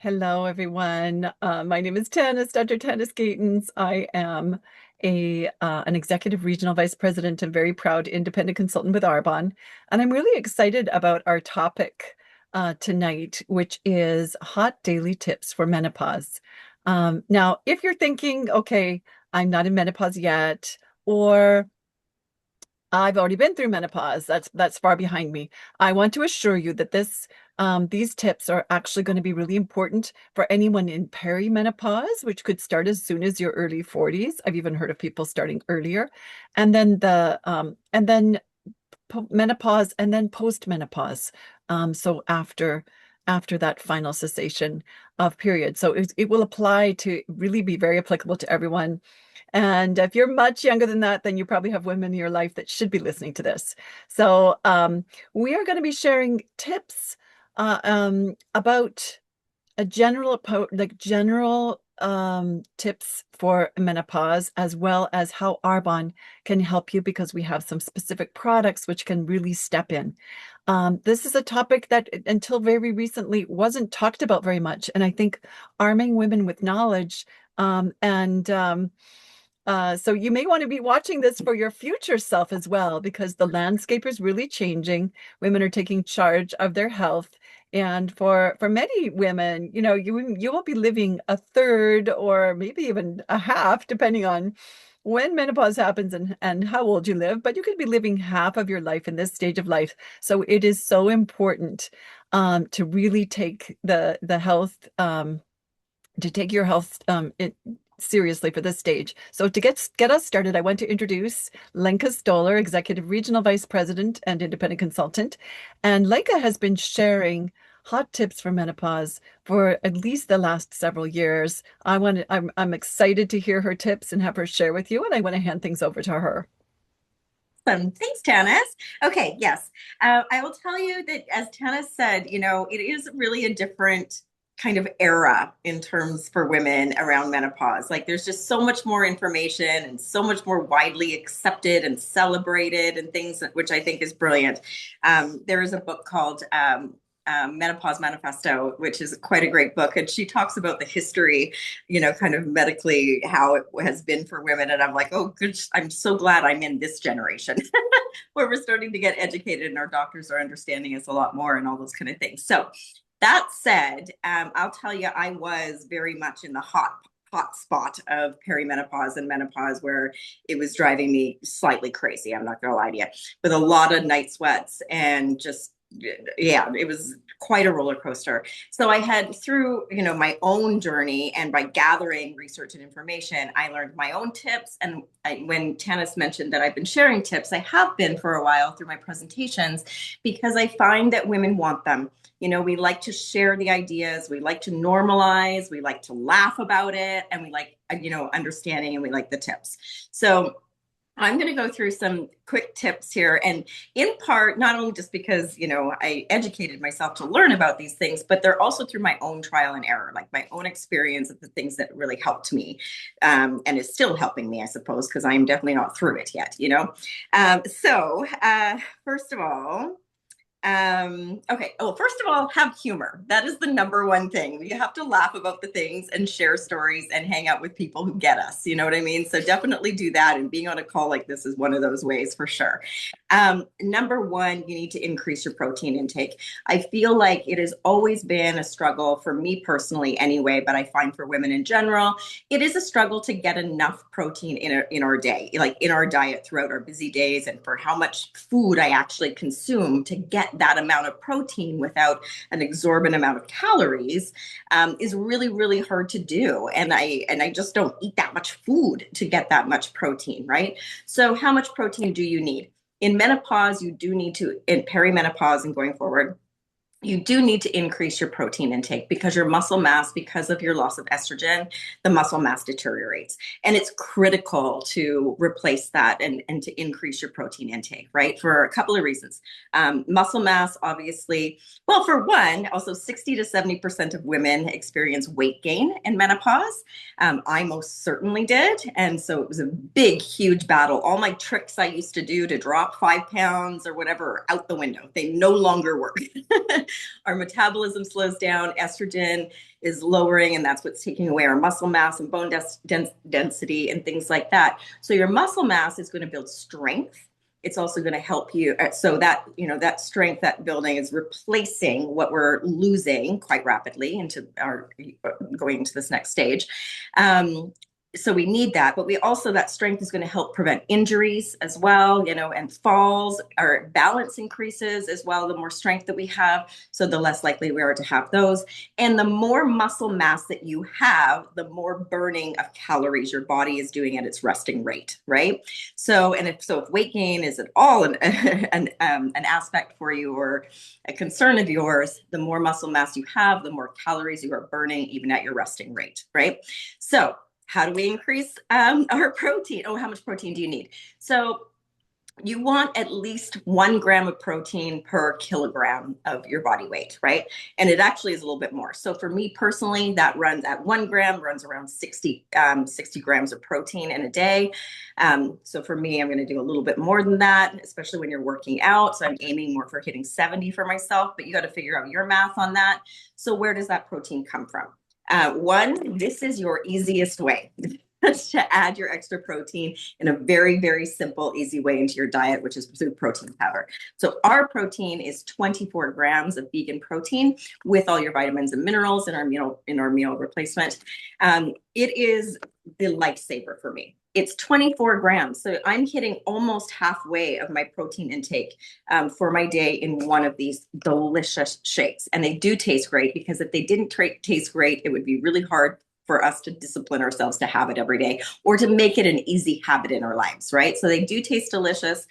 Hello, everyone. My name is Tanis, Dr. Tanis Gaitens. I am an executive regional vice president and very proud independent consultant with Arbonne. And I'm really excited about our topic tonight, which is hot daily tips for menopause. Now, if you're thinking, okay, I'm not in menopause yet, or I've already been through menopause. That's far behind me. I want to assure you that these tips are actually going to be really important for anyone in perimenopause, which could start as soon as your early 40s. I've even heard of people starting earlier, and then menopause, and then postmenopause. So after that final cessation of period. So it will apply to really be very applicable to everyone. And if you're much younger than that, then you probably have women in your life that should be listening to this. So we are going to be sharing tips about a general tips for menopause, as well as how Arbonne can help you because we have some specific products which can really step in. This is a topic that until very recently wasn't talked about very much. And I think arming women with knowledge so you may want to be watching this for your future self as well, because the landscape is really changing. Women are taking charge of their health. And for many women, you will be living a third or maybe even a half, depending on when menopause happens and how old you live, but you could be living half of your life in this stage of life. So it is so important to really take the health to take your health seriously for this stage. So to get us started, I want to introduce Lenka Stolar, Executive Regional Vice President and Independent Consultant. And Lenka has been sharing hot tips for menopause for at least the last several years. I'm excited to hear her tips and have her share with you, and I want to hand things over to her. Awesome. Thanks, Tanis. Okay, yes. I will tell you that, as Tanis said, it is really a different kind of era in terms for women around menopause. Like, there's just so much more information and so much more widely accepted and celebrated and things, which I think is brilliant. There is a book called Menopause Manifesto, which is quite a great book. And she talks about the history, kind of medically, how it has been for women. And I'm like, oh, good. I'm so glad I'm in this generation where we're starting to get educated and our doctors are understanding us a lot more and all those kind of things. So that said, I'll tell you, I was very much in the hot spot of perimenopause and menopause, where it was driving me slightly crazy. I'm not going to lie to you, with a lot of night sweats and just, yeah, it was quite a roller coaster. So I had, through my own journey and by gathering research and information, I learned my own tips. And when Tanis mentioned that I've been sharing tips, I have been for a while through my presentations, because I find that women want them. We like to share the ideas, we like to normalize, we like to laugh about it, and we like understanding, and we like the tips. So I'm going to go through some quick tips here, and in part, not only just because, I educated myself to learn about these things, but they're also through my own trial and error, like my own experience of the things that really helped me, and is still helping me, I suppose, because I'm definitely not through it yet, First of all, okay. Well, first of all, have humor. That is the number one thing. You have to laugh about the things and share stories and hang out with people who get us. You know what I mean? So definitely do that. And being on a call like this is one of those ways for sure. Number one, you need to increase your protein intake. I feel like it has always been a struggle for me personally anyway, but I find for women in general, it is a struggle to get enough protein in our day, like in our diet throughout our busy days, and for how much food I actually consume to get that amount of protein without an exorbitant amount of calories, is really, really hard to do. And I just don't eat that much food to get that much protein, right? So how much protein do you need? In menopause, you do need to, in perimenopause and going forward, you do need to increase your protein intake, because your muscle mass, because of your loss of estrogen, the muscle mass deteriorates. And it's critical to replace that and to increase your protein intake, right? For a couple of reasons. Muscle mass, obviously, well, for one, also 60 to 70% of women experience weight gain in menopause. I most certainly did. And so it was a big, huge battle. All my tricks I used to do to drop 5 pounds or whatever are out the window. They no longer work. Our metabolism slows down, estrogen is lowering, and that's what's taking away our muscle mass and bone density and things like that. So your muscle mass is going to build strength. It's also going to help you. So that, that strength, that building is replacing what we're losing quite rapidly into our going into this next stage. So we need that, but we also, that strength is going to help prevent injuries as well, and falls. Our balance increases as well the more strength that we have, so the less likely we are to have those. And the more muscle mass that you have, the more burning of calories your body is doing at its resting rate, right? So, and if weight gain is at all an aspect for you or a concern of yours, the more muscle mass you have, the more calories you are burning even at your resting rate, right? So how do we increase our protein? Oh, how much protein do you need? So you want at least 1 gram of protein per kilogram of your body weight, right? And it actually is a little bit more. So for me personally, that runs at 1 gram, runs around 60 grams of protein in a day. So for me, I'm going to do a little bit more than that, especially when you're working out. So I'm aiming more for hitting 70 for myself, but you got to figure out your math on that. So where does that protein come from? One, this is your easiest way to add your extra protein in a very, very simple, easy way into your diet, which is through protein powder. So our protein is 24 grams of vegan protein with all your vitamins and minerals in our meal replacement. It is the lifesaver for me. It's 24 grams. So I'm hitting almost halfway of my protein intake for my day in one of these delicious shakes. And they do taste great, because if they didn't taste great, it would be really hard for us to discipline ourselves to have it every day or to make it an easy habit in our lives, right? So they do taste delicious.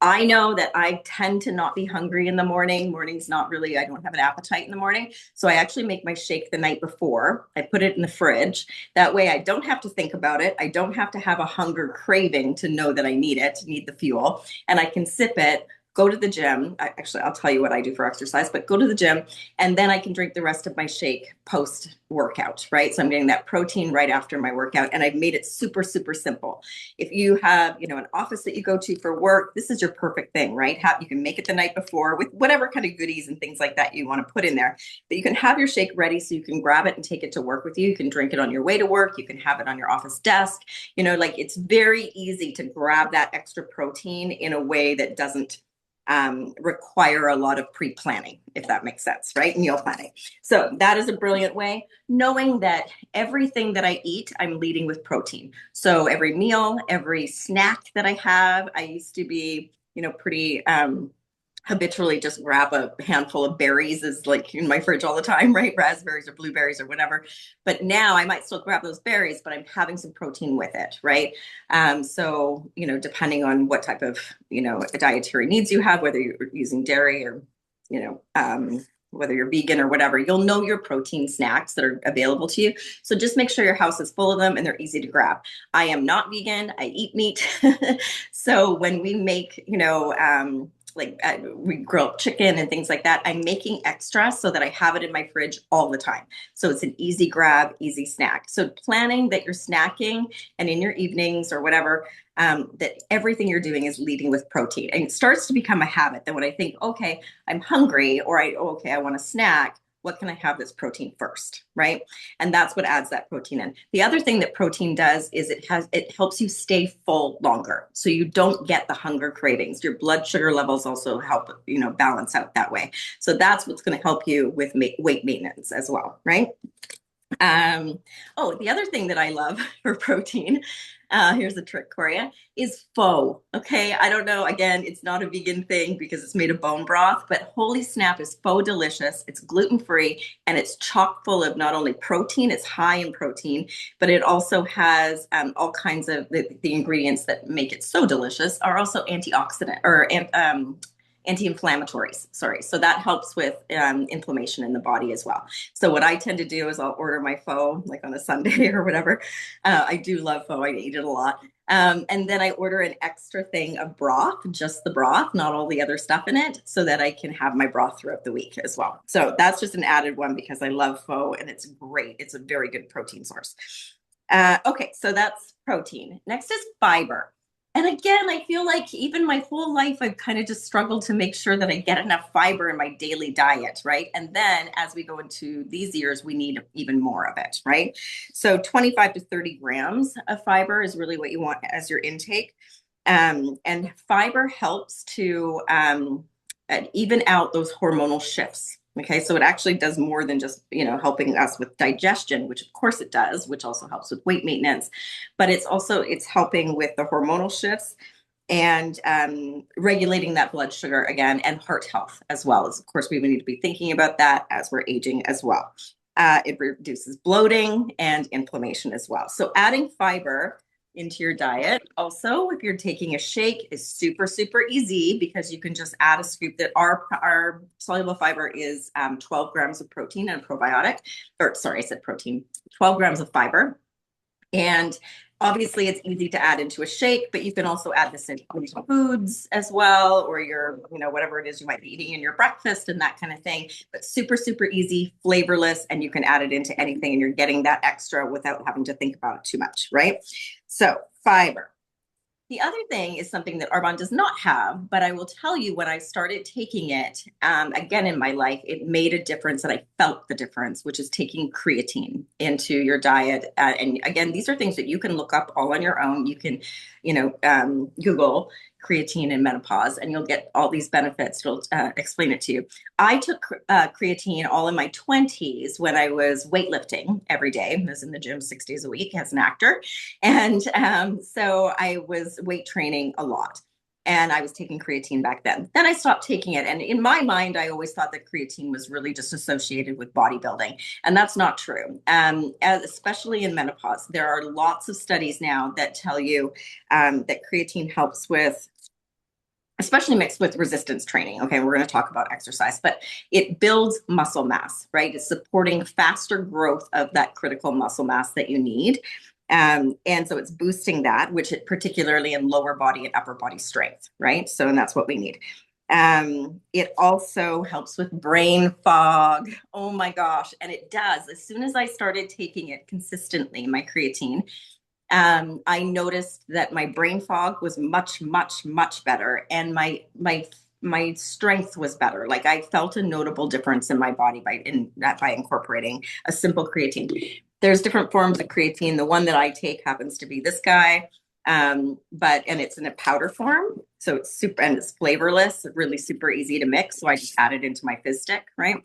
I know that I tend to not be hungry in the morning. Morning's not really, I don't have an appetite in the morning. So I actually make my shake the night before. I put it in the fridge. That way I don't have to think about it. I don't have to have a hunger craving to know that I need it, need the fuel. And I can sip it, go to the gym. I'll tell you what I do for exercise, but go to the gym, and then I can drink the rest of my shake post workout, right? So I'm getting that protein right after my workout, and I've made it super, super simple. If you have, an office that you go to for work, this is your perfect thing, right? You can make it the night before with whatever kind of goodies and things like that you want to put in there, but you can have your shake ready so you can grab it and take it to work with you. You can drink it on your way to work. You can have it on your office desk. It's very easy to grab that extra protein in a way that doesn't require a lot of pre-planning, if that makes sense, right? Meal planning. So that is a brilliant way, knowing that everything that I eat, I'm leading with protein. So every meal, every snack that I have, I used to be, pretty habitually just grab a handful of berries is like in my fridge all the time, right? Raspberries or blueberries or whatever. But now I might still grab those berries, but I'm having some protein with it, right? So, depending on what type of, dietary needs you have, whether you're using dairy or, whether you're vegan or whatever, you'll know your protein snacks that are available to you. So just make sure your house is full of them and they're easy to grab. I am not vegan. I eat meat. So when we make, we grill chicken and things like that, I'm making extra so that I have it in my fridge all the time. So it's an easy grab, easy snack. So planning that you're snacking and in your evenings or whatever, that everything you're doing is leading with protein. And it starts to become a habit that when I think, okay, I'm hungry, or I want a snack, what can I have that's protein first, right? And that's what adds that protein in. The other thing that protein does is it helps you stay full longer. So you don't get the hunger cravings. Your blood sugar levels also help, balance out that way. So that's what's going to help you with weight maintenance as well, right? The other thing that I love for protein, here's a trick for you, is pho. Okay, I don't know. Again, it's not a vegan thing because it's made of bone broth, but holy snap, is pho delicious. It's gluten-free and it's chock full of not only protein, it's high in protein, but it also has all kinds of the ingredients that make it so delicious are also antioxidant or anti-inflammatories. Sorry. So that helps with inflammation in the body as well. So what I tend to do is I'll order my pho like on a Sunday or whatever. I do love pho. I eat it a lot. And then I order an extra thing of broth, just the broth, not all the other stuff in it, so that I can have my broth throughout the week as well. So that's just an added one because I love pho and it's great. It's a very good protein source. Okay, so that's protein. Next is fiber. And again, I feel like even my whole life, I've kind of just struggled to make sure that I get enough fiber in my daily diet, right? And then as we go into these years, we need even more of it, right? So 25 to 30 grams of fiber is really what you want as your intake. And fiber helps to even out those hormonal shifts. Okay, so it actually does more than just, helping us with digestion, which of course it does, which also helps with weight maintenance, but it's helping with the hormonal shifts and regulating that blood sugar again, and heart health as well. As of course we need to be thinking about that as we're aging as well. It reduces bloating and inflammation as well. So adding fiber into your diet. Also, if you're taking a shake, is super, super easy because you can just add a scoop. That our soluble fiber is 12 grams of protein and a probiotic, or sorry, I said protein, 12 grams of fiber. And obviously it's easy to add into a shake, but you can also add this into foods as well, or your, whatever it is you might be eating in your breakfast and that kind of thing. But super, super easy, flavorless, and you can add it into anything and you're getting that extra without having to think about it too much, right? So fiber. The other thing is something that Arbonne does not have, but I will tell you when I started taking it, again in my life, it made a difference and I felt the difference, which is taking creatine into your diet. And again, these are things that you can look up all on your own. You can, Google creatine and menopause, and you'll get all these benefits. It'll explain it to you. I took creatine all in my 20s when I was weightlifting every day. I was in the gym 6 days a week as an actor. And so I was weight training a lot. And I was taking creatine back then. Then I stopped taking it. And in my mind, I always thought that creatine was really just associated with bodybuilding. And that's not true. Especially in menopause, there are lots of studies now that tell you that creatine helps with, especially mixed with resistance training. Okay, we're going to talk about exercise, but it builds muscle mass, right? It's supporting faster growth of that critical muscle mass that you need. And so it's boosting that, which it particularly in lower body and upper body strength, right? So, and that's what we need. It also helps with brain fog. Oh my gosh. And it does. As soon as I started taking it consistently, my creatine, I noticed that my brain fog was much, much, much better. And my strength was better. Like I felt a notable difference in my body by incorporating a simple creatine. There's different forms of creatine. The one that I take happens to be this guy, and it's in a powder form, so it's super and it's flavorless, really super easy to mix. So I just add it into my fizz stick, right?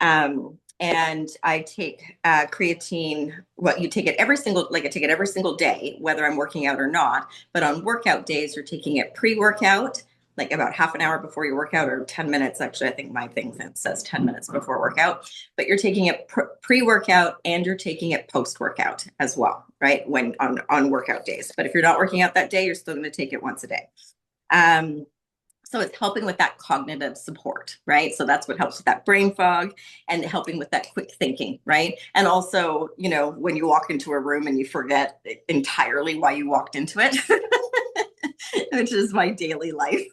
And I take creatine. Well, you take it I take it every single day, whether I'm working out or not. But on workout days, you're taking it pre-workout, like about half an hour before your workout, or 10 minutes. Actually, I think my thing says 10 minutes before workout, but you're taking it pre-workout and you're taking it post-workout as well, right? When on workout days. But if you're not working out that day, you're still going to take it once a day. So it's helping with that cognitive support, right? So that's what helps with that brain fog and helping with that quick thinking, right? And also, when you walk into a room and you forget entirely why you walked into it, which is my daily life.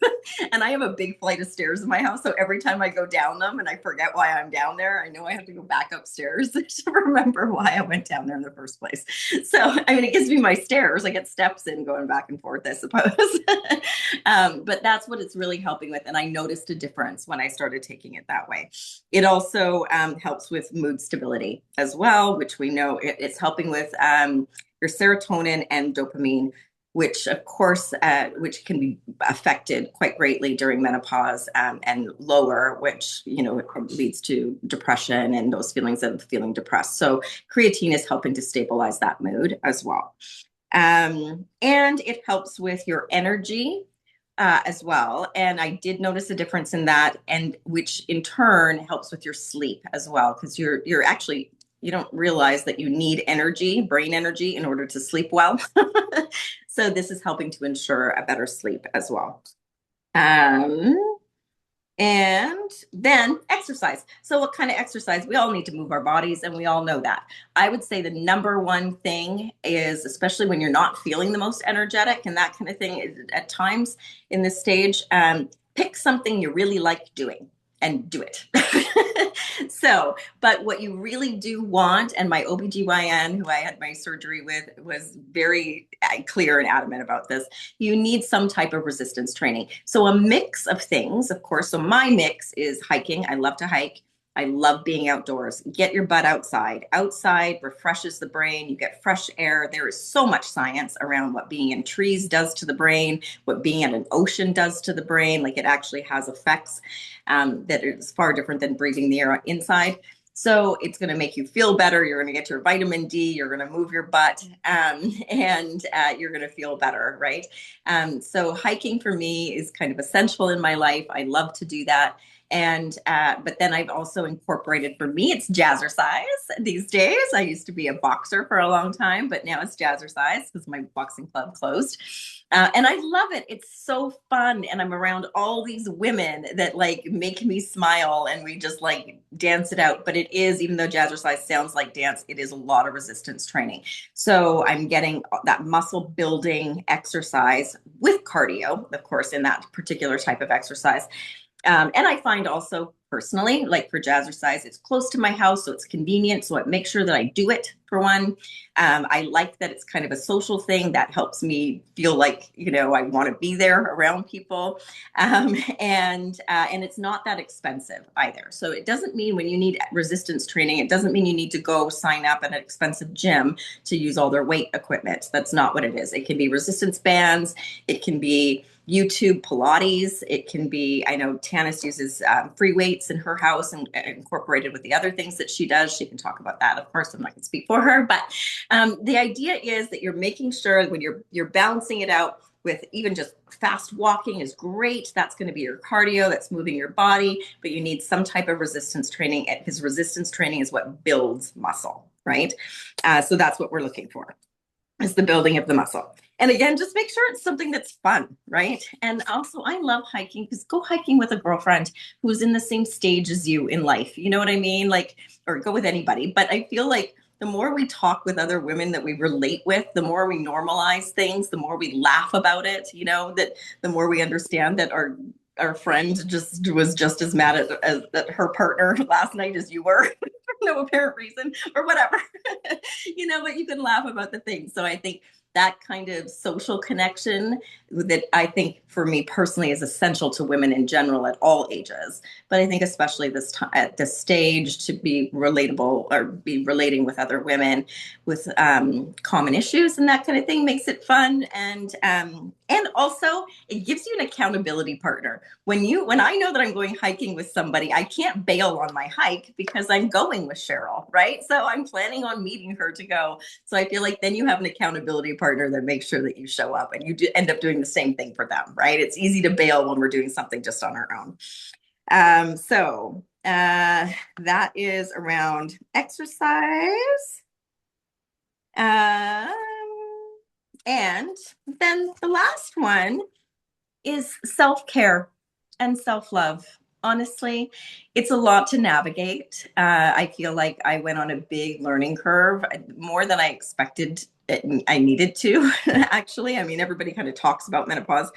And I have a big flight of stairs in my house. So every time I go down them and I forget why I'm down there, I know I have to go back upstairs to remember why I went down there in the first place. So, I mean, it gives me my stairs. I get steps in going back and forth, I suppose. But that's what it's really helping with. And I noticed a difference when I started taking it that way. It also helps with mood stability as well, which we know it's helping with your serotonin and dopamine, which of course, which can be affected quite greatly during menopause, and lower, which, leads to depression and those feelings of feeling depressed. So creatine is helping to stabilize that mood as well. And it helps with your energy as well. And I did notice a difference in that, and which in turn helps with your sleep as well, because you're actually, you don't realize that you need energy, brain energy, in order to sleep well. So this is helping to ensure a better sleep as well. And then exercise. So what kind of exercise? We all need to move our bodies, and we all know that. I would say the number one thing is, especially when you're not feeling the most energetic and that kind of thing at times in this stage, pick something you really like doing and do it. But what you really do want, and my OBGYN, who I had my surgery with, was very clear and adamant about this, you need some type of resistance training. So a mix of things, of course. So my mix is hiking. I love to hike. I love being outdoors. Get your butt outside. Outside refreshes the brain. You get fresh air. There is so much science around what being in trees does to the brain, what being in an ocean does to the brain. Like, it actually has effects that is far different than breathing the air inside. So it's going to make you feel better. You're going to get your vitamin D. You're going to move your butt, and you're going to feel better, right? So hiking for me is kind of essential in my life. I love to do that. And but then I've also incorporated, for me, it's jazzercise these days. I used to be a boxer for a long time, but now it's jazzercise because my boxing club closed. And I love it. It's so fun. And I'm around all these women that like make me smile, and we just like dance it out. But it is, even though jazzercise sounds like dance, it is a lot of resistance training. So I'm getting that muscle building exercise with cardio, of course, in that particular type of exercise. And I find also personally, like for jazzercise, it's close to my house, so it's convenient. So I make sure that I do it for one. I like that it's kind of a social thing that helps me feel like, I want to be there around people. And it's not that expensive either. So it doesn't mean when you need resistance training, it doesn't mean you need to go sign up at an expensive gym to use all their weight equipment. That's not what it is. It can be resistance bands. It can be YouTube Pilates. It can be, I know Tanis uses free weights in her house and incorporated with the other things that she does. She can talk about that. Of course, I'm not going to speak for her, but the idea is that you're making sure when you're balancing it out with even just fast walking is great. That's going to be your cardio. That's moving your body, but you need some type of resistance training, because resistance training is what builds muscle, right? So that's what we're looking for, is the building of the muscle. And again, just make sure it's something that's fun, right? And also, I love hiking, because go hiking with a girlfriend who's in the same stage as you in life. You know what I mean? Like, or go with anybody. But I feel like the more we talk with other women that we relate with, the more we normalize things, the more we laugh about it, that the more we understand that our friend just was just as mad at her partner last night as you were for no apparent reason or whatever. But you can laugh about the things. So I think that kind of social connection, that I think for me personally is essential to women in general at all ages. But I think especially this time at this stage, to be relatable or be relating with other women with common issues and that kind of thing makes it fun. And also it gives you an accountability partner. When I know that I'm going hiking with somebody, I can't bail on my hike because I'm going with Cheryl, right? So I'm planning on meeting her to go. So I feel like then you have an accountability partner that makes sure that you show up, and you end up doing the same thing for them, right? It's easy to bail when we're doing something just on our own. That is around exercise. Um, and then the last one is self-care and self-love. Honestly, it's a lot to navigate. I feel like I went on a big learning curve, more than I expected I needed to, actually. I mean, everybody kind of talks about menopause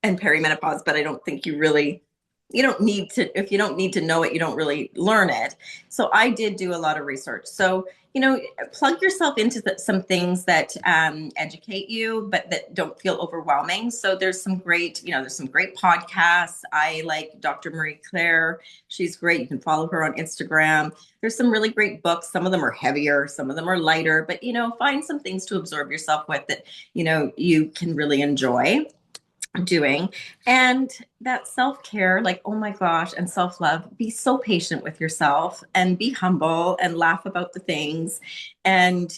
and perimenopause, but I don't think you don't need to, if you don't need to know it, you don't really learn it. So I did do a lot of research. So, plug yourself into some things that educate you, but that don't feel overwhelming. So there's some great podcasts. I like Dr. Marie Claire. She's great. You can follow her on Instagram. There's some really great books. Some of them are heavier, some of them are lighter, but, find some things to absorb yourself with that, you can really enjoy doing. And that self-care, like, oh my gosh, and self-love, be so patient with yourself and be humble and laugh about the things. And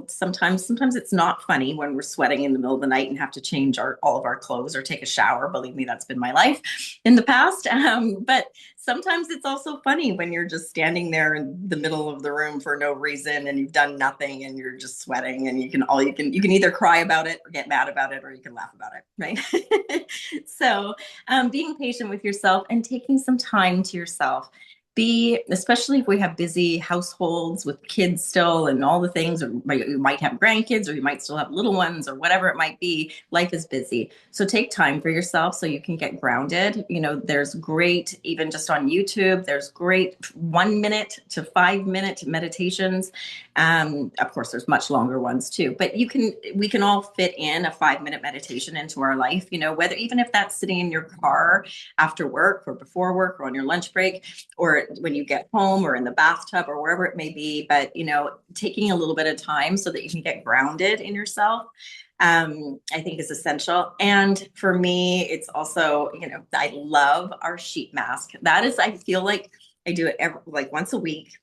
sometimes it's not funny when we're sweating in the middle of the night and have to change all of our clothes or take a shower. Believe me, that's been my life in the past. But sometimes it's also funny when you're just standing there in the middle of the room for no reason, and you've done nothing, and you're just sweating, and you can either cry about it or get mad about it, or you can laugh about it, right? So being patient with yourself and taking some time to yourself. be, especially if we have busy households with kids still and all the things, or you might have grandkids, or you might still have little ones, or whatever it might be. Life is busy. So take time for yourself so you can get grounded. There's great, even just on YouTube, there's great 1 minute to 5 minute meditations. Of course, there's much longer ones too, but we can all fit in a 5 minute meditation into our life, whether even if that's sitting in your car after work or before work or on your lunch break or when you get home or in the bathtub or wherever it may be. But, taking a little bit of time so that you can get grounded in yourself, I think is essential. And for me, it's also, I love our sheet mask. That is, I feel like I do it like once a week.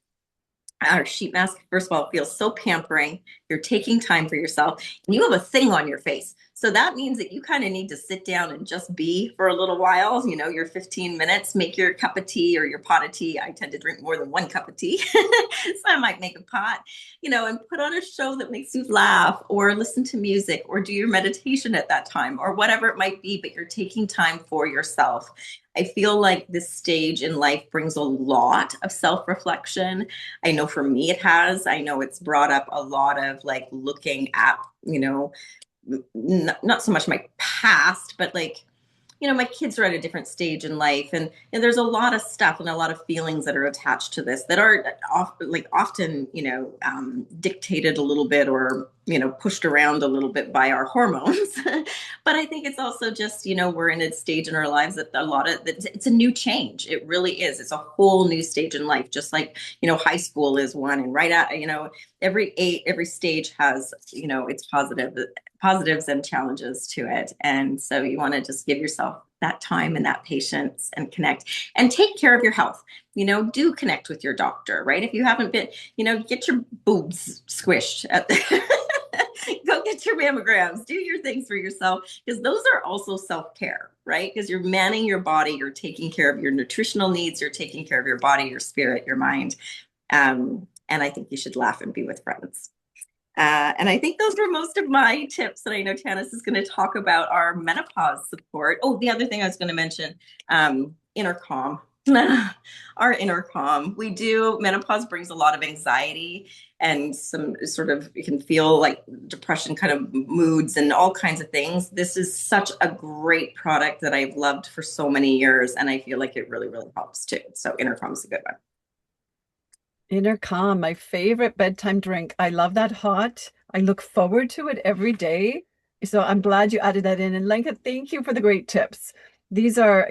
Our sheet mask, first of all, feels so pampering. You're taking time for yourself and you have a thing on your face. So that means that you kind of need to sit down and just be for a little while, your 15 minutes, make your cup of tea or your pot of tea. I tend to drink more than one cup of tea. So I might make a pot, and put on a show that makes you laugh or listen to music or do your meditation at that time or whatever it might be, but you're taking time for yourself. I feel like this stage in life brings a lot of self-reflection. I know for me it has. I know it's brought up a lot of like looking at, not so much my past, but like, my kids are at a different stage in life, and there's a lot of stuff and a lot of feelings that are attached to this that are often, dictated a little bit or, pushed around a little bit by our hormones. But I think it's also just, we're in a stage in our lives that it's a new change. It really is. It's a whole new stage in life, just like, high school is one, and right at, every stage has, its positives and challenges to it. And so you want to just give yourself that time and that patience and connect and take care of your health. Do connect with your doctor, right? If you haven't been, get your boobs squished at the go get your mammograms, do your things for yourself, because those are also self-care, right? Because you're manning your body, you're taking care of your nutritional needs, you're taking care of your body, your spirit, your mind. And I think you should laugh and be with friends. And I think those were most of my tips. And I know Tanis is going to talk about our menopause support. Oh, the other thing I was going to mention, inner calm. Our inner calm. Menopause brings a lot of anxiety and some sort of, you can feel like depression kind of moods and all kinds of things. This is such a great product that I've loved for so many years. And I feel like it really, really helps too. So inner calm is a good one. Intercom, my favorite bedtime drink. I love that hot. I look forward to it every day. So I'm glad you added that in. And Lenka, thank you for the great tips. These are,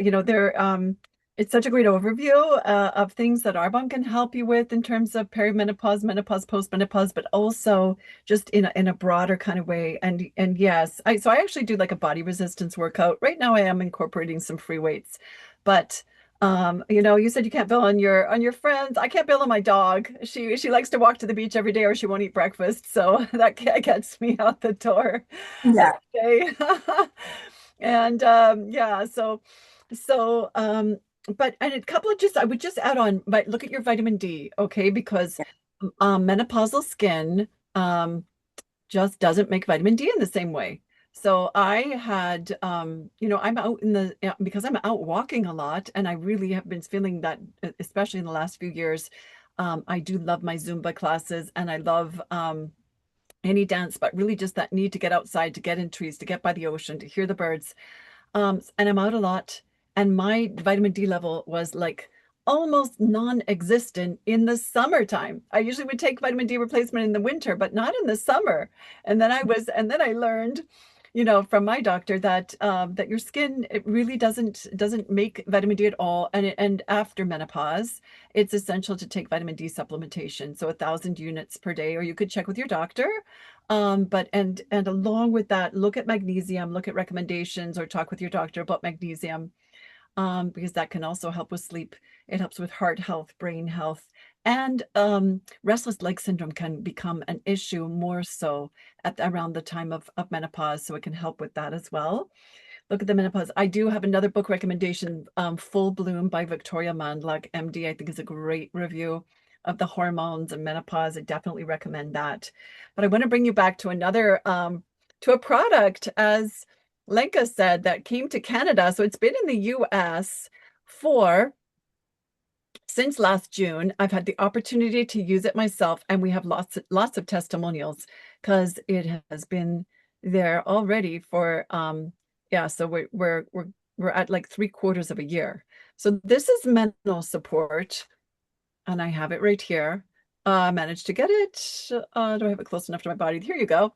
it's such a great overview of things that Arbonne can help you with in terms of perimenopause, menopause, postmenopause, but also just in a broader kind of way. And yes, so I actually do like a body resistance workout. Right now I am incorporating some free weights, but you said you can't bail on your friends. I can't bail on my dog. She likes to walk to the beach every day or she won't eat breakfast. So that gets me out the door Yeah. every day. And yeah, so but and a couple of just I would just add on, but look at your vitamin D, okay? Because menopausal skin just doesn't make vitamin D in the same way. So I had, I'm out because I'm out walking a lot and I really have been feeling that, especially in the last few years. I do love my Zumba classes and I love any dance, but really just that need to get outside, to get in trees, to get by the ocean, to hear the birds. And I'm out a lot, and my vitamin D level was like almost non-existent in the summertime. I usually would take vitamin D replacement in the winter, but not in the summer. And then I learned, from my doctor that that your skin it really doesn't make vitamin D at all. And after menopause, it's essential to take vitamin D supplementation. So 1,000 units per day, or you could check with your doctor. But and along with that, look at magnesium, look at recommendations, or talk with your doctor about magnesium, because that can also help with sleep. It helps with heart health, brain health, and restless leg syndrome can become an issue more so at around the time of menopause. So it can help with that as well. Look at the menopause. I do have another book recommendation, Full Bloom by Victoria Mandluck, MD. I think is a great review of the hormones and menopause. I definitely recommend that. But I want to bring you back to to a product, as Lenka said, that came to Canada. So it's been in the US for since last June, I've had the opportunity to use it myself, and we have lots of testimonials because it has been there already for yeah, so we're at like 3/4 of a year. So this is mental support, and I have it right here. I managed to get it. Do I have it close enough to my body? Here you go.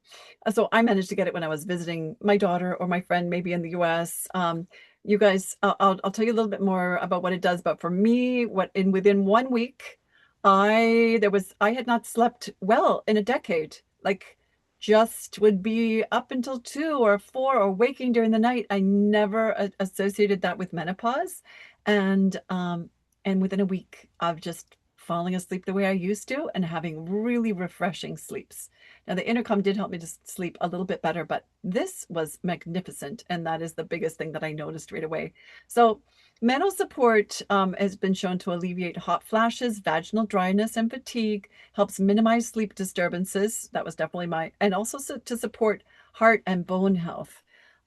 So I managed to get it when I was visiting my daughter or my friend, maybe in the US. You guys, I'll tell you a little bit more about what it does. But for me, within 1 week, I had not slept well in a decade. Like just would be up until 2 or 4 or waking during the night. I never associated that with menopause, and within a week of just falling asleep the way I used to and having really refreshing sleeps. Now, the intercom did help me to sleep a little bit better, but this was magnificent. And that is the biggest thing that I noticed right away. So, mental support has been shown to alleviate hot flashes, vaginal dryness, and fatigue, helps minimize sleep disturbances. That was definitely and also to support heart and bone health.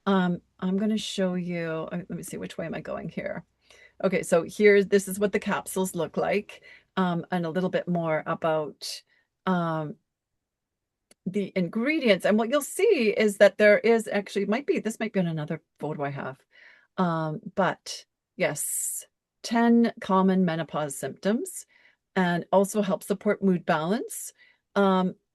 I'm going to show you, let me see, which way am I going here? Okay, so this is what the capsules look like, and a little bit more about um, the ingredients. And what you'll see is that there is actually, this might be on another photo I have. But yes, 10 common menopause symptoms, and also help support mood balance.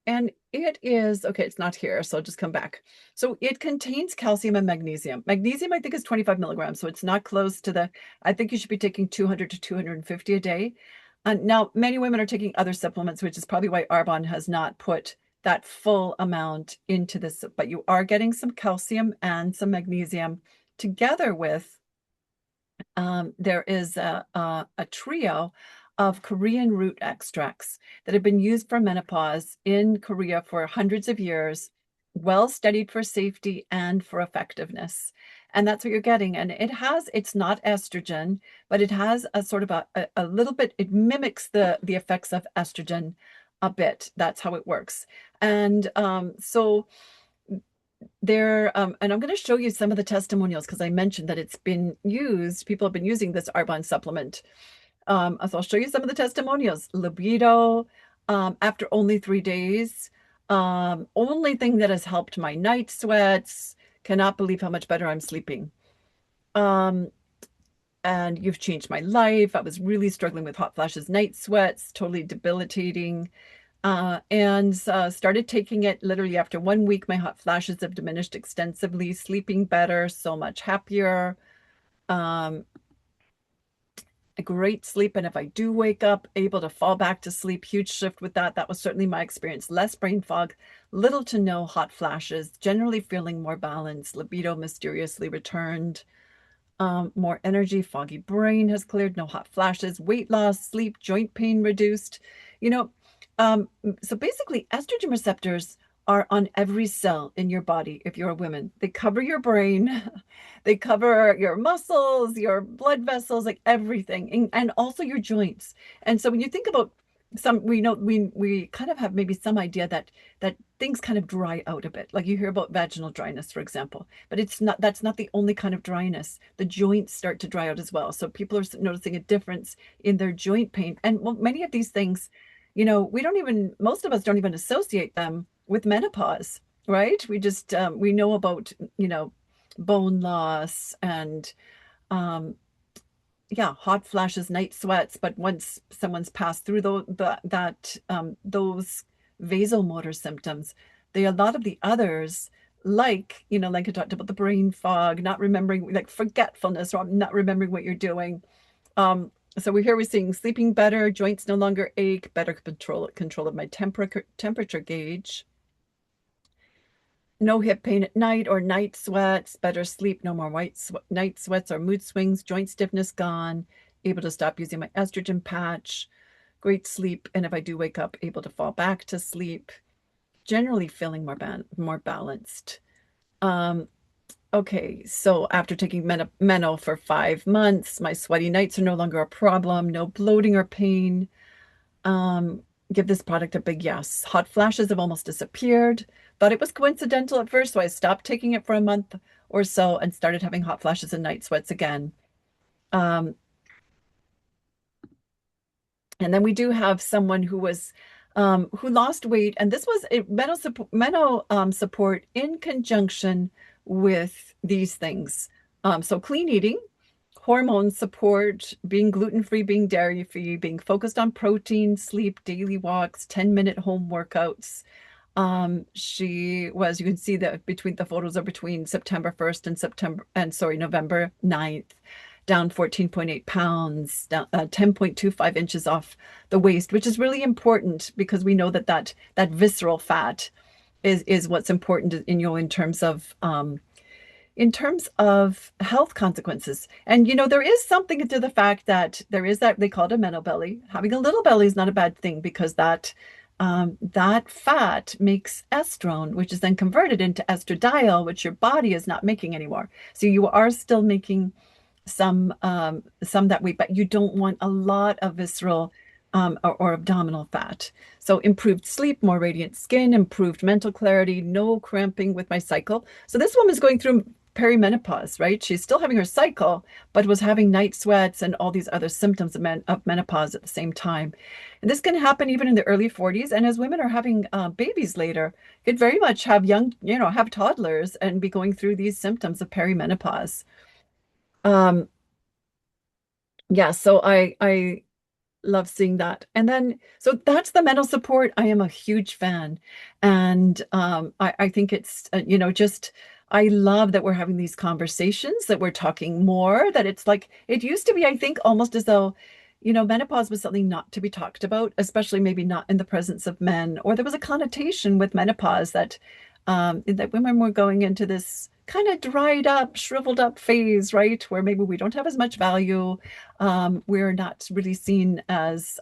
And it is, okay, it's not here, so I'll just come back. So it contains calcium and magnesium. Magnesium, I think, is 25 milligrams, so it's not close to I think you should be taking 200 to 250 a day. And now many women are taking other supplements, which is probably why Arbonne has not put that full amount into this, but you are getting some calcium and some magnesium together with there is a trio of Korean root extracts that have been used for menopause in Korea for hundreds of years, well studied for safety and for effectiveness. And that's what you're getting. And it's not estrogen, but it has a sort of a little bit, it mimics the effects of estrogen a bit. That's how it works. And so and I'm going to show you some of the testimonials because I mentioned that it's been used. People have been using this Arbonne supplement. So I'll show you some of the testimonials. Libido, after only 3 days. Only thing that has helped my night sweats. Cannot believe how much better I'm sleeping. Um, and you've changed my life. I was really struggling with hot flashes, night sweats, totally debilitating. And started taking it literally after 1 week. My hot flashes have diminished extensively, sleeping better, so much happier, um, a great sleep. And if I do wake up, able to fall back to sleep, huge shift with that. That was certainly my experience. Less brain fog, little to no hot flashes, generally feeling more balanced, libido mysteriously returned. More energy, foggy brain has cleared, no hot flashes, weight loss, sleep, joint pain reduced. You know, so basically, estrogen receptors are on every cell in your body if you're a woman. They cover your brain, they cover your muscles, your blood vessels, like everything, and also your joints. And so when you think about we know we kind of have maybe some idea that things kind of dry out a bit. Like you hear about vaginal dryness, for example, but that's not the only kind of dryness. The joints start to dry out as well. So people are noticing a difference in their joint pain. And many of these things, most of us don't even associate them with menopause, right? We just, we know about, bone loss and, um, yeah, hot flashes, night sweats. But once someone's passed through those vasomotor symptoms, a lot of the others, like I talked about the brain fog, not remembering, like forgetfulness, or not remembering what you're doing. So we're seeing sleeping better, joints no longer ache, better control of my temperature gauge, no hip pain at night or night sweats, better sleep, no more night sweats or mood swings, joint stiffness gone, able to stop using my estrogen patch, great sleep, and if I do wake up, able to fall back to sleep, generally feeling more balanced. Um, okay, so after taking Meno for 5 months, my sweaty nights are no longer a problem, no bloating or pain. Um, Give this product a big yes. Hot flashes have almost disappeared. Thought it was coincidental at first, so I stopped taking it for a month or so and started having hot flashes and night sweats again. Um, And then we do have someone who lost weight, and this was a mental support in conjunction with these things. So clean eating, hormone support, being gluten-free, being dairy-free, being focused on protein, sleep, daily walks, 10-minute home workouts. You can see that between the photos are between September 1st and November 9th, down 14.8 pounds, down 10.25 inches off the waist, which is really important because we know that visceral fat is what's important in terms of health consequences. And there is something to the fact that there is that they call it a mental belly. Having a little belly is not a bad thing because that fat makes estrone, which is then converted into estradiol, which your body is not making anymore. So you are still making some that way, but you don't want a lot of visceral or abdominal fat. So improved sleep, more radiant skin, improved mental clarity, no cramping with my cycle. So this woman is going through perimenopause, right? She's still having her cycle, but was having night sweats and all these other symptoms of menopause at the same time. And this can happen even in the early 40s. And as women are having babies later, could very much have have toddlers and be going through these symptoms of perimenopause. Um, yeah, so I love seeing that. And then, so that's the mental support. I am a huge fan. And I think it's, just, I love that we're having these conversations, that we're talking more, that it's like, it used to be, I think, almost as though, menopause was something not to be talked about, especially maybe not in the presence of men, or there was a connotation with menopause that women were going into this kind of dried up, shriveled up phase, right? Where maybe we don't have as much value. We're not really seen as,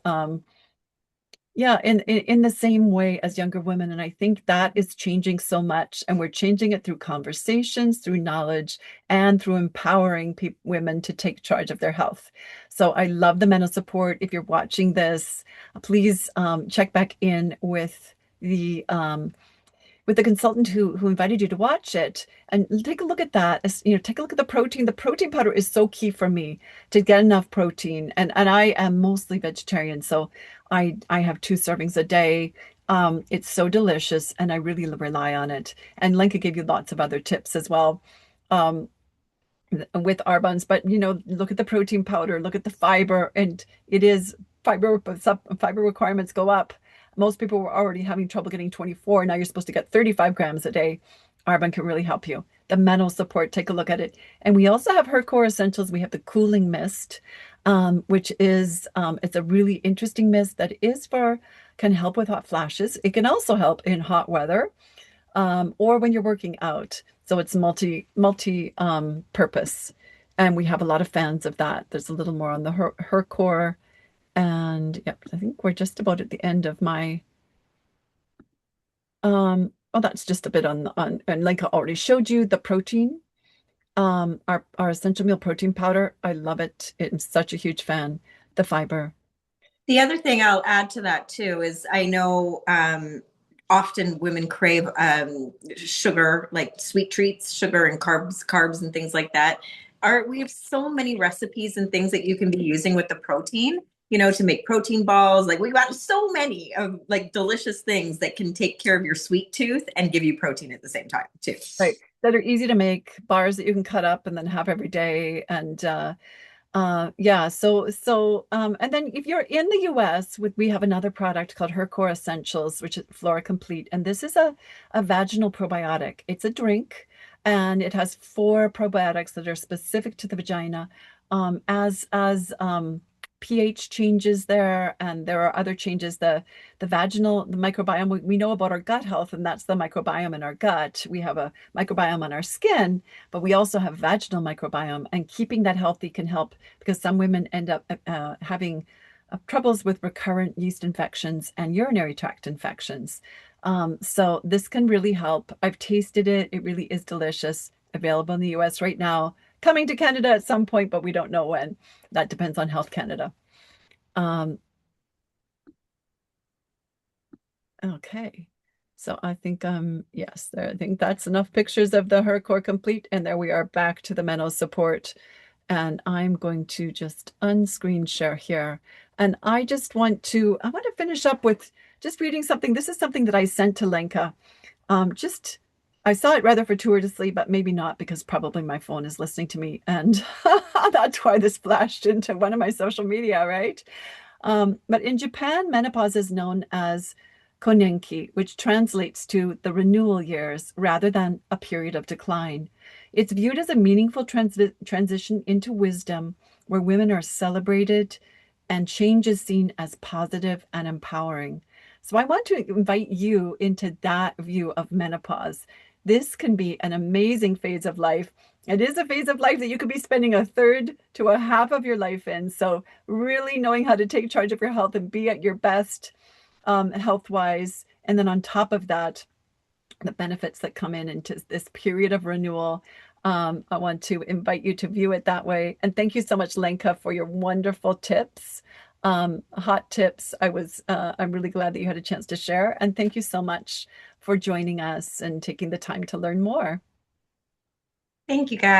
yeah, in the same way as younger women. And I think that is changing so much. And we're changing it through conversations, through knowledge, and through empowering women to take charge of their health. So I love the mental support. If you're watching this, please check back in with the consultant who invited you to watch it and take a look at that. Take a look at the protein. The protein powder is so key for me to get enough protein. And I am mostly vegetarian, so I have 2 servings a day. It's so delicious and I really rely on it. And Lenka gave you lots of other tips as well. Um, with our buns, but look at the protein powder, look at the fiber, and it is fiber requirements go up. Most people were already having trouble getting 24. Now you're supposed to get 35 grams a day. Arbon can really help you. The mental support, take a look at it. And we also have her core essentials. We have the cooling mist, which is it's a really interesting mist that can help with hot flashes. It can also help in hot weather or when you're working out. So it's multi purpose. And we have a lot of fans of that. There's a little more on the her core. And yep, I think we're just about at the end of my oh, that's just a bit and Lenka already showed you the protein. Our essential meal protein powder. I love it. I'm such a huge fan. The fiber. The other thing I'll add to that too is I know often women crave sugar, like sweet treats, sugar and carbs and things like that. We have so many recipes and things that you can be using with the protein, to make protein balls. Like we've got so many of like delicious things that can take care of your sweet tooth and give you protein at the same time too. Right. That are easy to make, bars that you can cut up and then have every day. And yeah, and then if you're in the US, we have another product called Her Core Essentials, which is Flora Complete, and this is a vaginal probiotic. It's a drink, and it has 4 probiotics that are specific to the vagina. As pH changes there, and there are other changes. The microbiome. We know about our gut health, and that's the microbiome in our gut. We have a microbiome on our skin, but we also have vaginal microbiome, and keeping that healthy can help because some women end up having troubles with recurrent yeast infections and urinary tract infections. So this can really help. I've tasted it. It really is delicious. Available in the US right now. Coming to Canada at some point, but we don't know when. That depends on Health Canada. Um, okay. So I think yes, I think that's enough pictures of the Her Core Complete, and there we are back to the mental support. And I'm going to just unscreen share here. And I want to finish up with just reading something. This is something that I sent to Lenka. Just, I saw it rather fortuitously, but maybe not because probably my phone is listening to me. And that's why this flashed into one of my social media, right? But in Japan, menopause is known as konenki, which translates to the renewal years rather than a period of decline. It's viewed as a meaningful transition into wisdom where women are celebrated and change is seen as positive and empowering. So I want to invite you into that view of menopause. This can be an amazing phase of life. It is a phase of life that you could be spending a third to a half of your life in. So really knowing how to take charge of your health and be at your best health wise. And then on top of that, the benefits that come in into this period of renewal. I want to invite you to view it that way. And thank you so much, Lenka, for your wonderful tips, hot tips. I'm really glad that you had a chance to share. And thank you so much for joining us and taking the time to learn more. Thank you, guys.